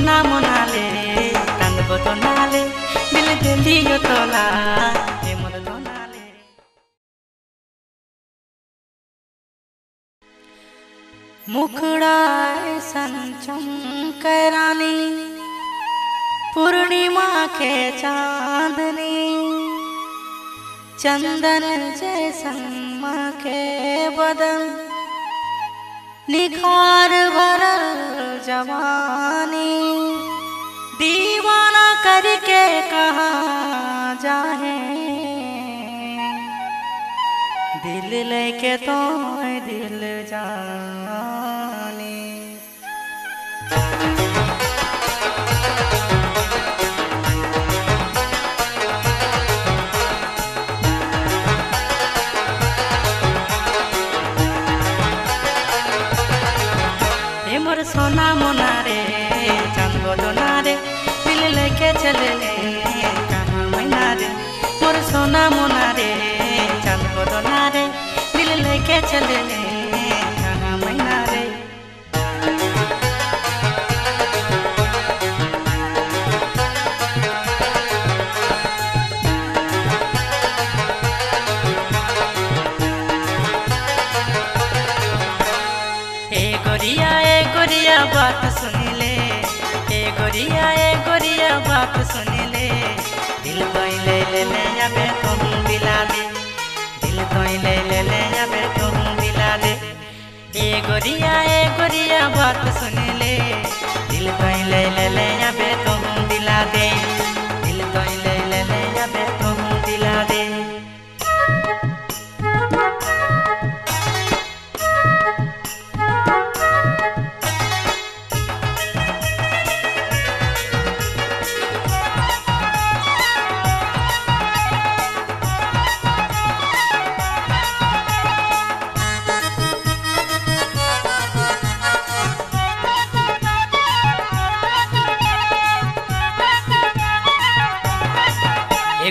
सोना मोनाले कांदबो तो नाले दिल दिलियो तोला हे मोर दोनाले। मुखड़ाए संचम करानी पूर्णिमा के चांदनी चंदन जैसन के बदन निखार भरल जवानी दीवाना करके कहाँ जाए दिल लेके तो दिल जाने। मोर सोना मोना रे चांदो दोना रे दिल लेके चले ले कहाँ मैना रे मोर सोना मोना रे चांदो दोना रे दिल लेके चले ले कहाँ मैना रे। गोरिया बात सुनी ले गोरिया बात सुनी ले दिल तो ले जाबे तुम दिला दे दिल तो ले जाबे तुम दिला दे। गोरिया बात सुनी ले दिल तो ले जाबे तुम दिला दे दिल तो ले जाबे तुम दिला दे।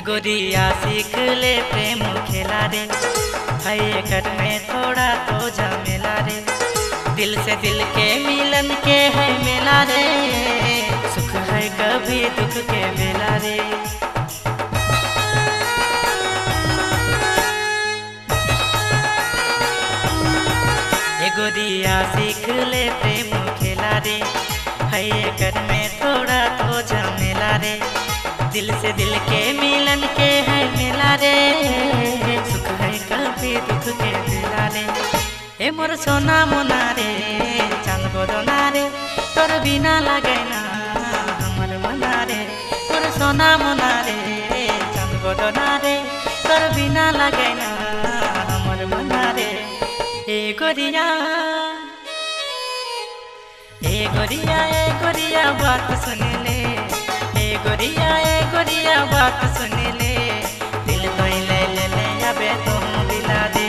गोरिया सीख ले प्रेम खेला रे है कर में थोड़ा तो झमेला रे दिल से दिल के मिलन के है मेला रे सुख है कभी दुख के मेला रे। गोरिया सीख ले प्रेम खेला रे है कर में थोड़ा तो झमेला रे दिल से दिल के मिलन के है मेला रे सुख है कभी दुख के मेला रे। ए मोर सोना मोना रे चांदबो दोना रे तोर बिना लागे ना हमर मना रे मोर सोना मोना रे चांदबो दोना रे तोर बिना लागे ना हमर मना रे। ए गोरिया बात सुन ले गोरिया बात सुन ले दिल तो ले जाबे तुम दिला दे।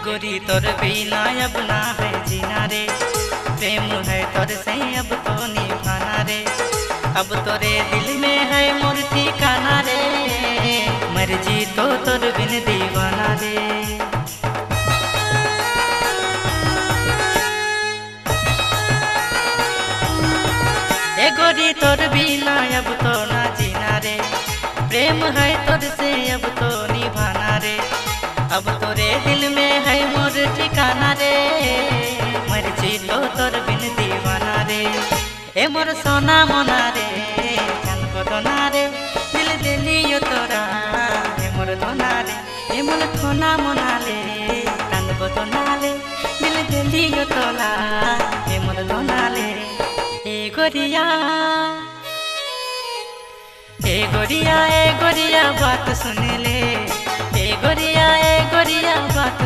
गोरी तोर बिना अब ना है जीना रे प्रेम है तोर से अब तो निभाना रे अब तोरे दिल में है मोर ठिकाना रे मर्जी तो तोर बिन दीवाना रे। ए गोरी तोर बिना अब तो ना जीना रे प्रेम है तोर से अब तो निभाना रे अब तोरे दिल में है मोर ठिकाना रे मर्जी तो तोर बिन दीवाना रे। ए मोर सोना मोना रे चांदबो दोना रे दिल दिलियो तोरा हे मोर दोना रे ए मोर सोना मोना ले कांदबो दोना ले दिल दिलियो तोला हे मोर दोना ले। ए गोरिया बात सुन ले गोरिया बात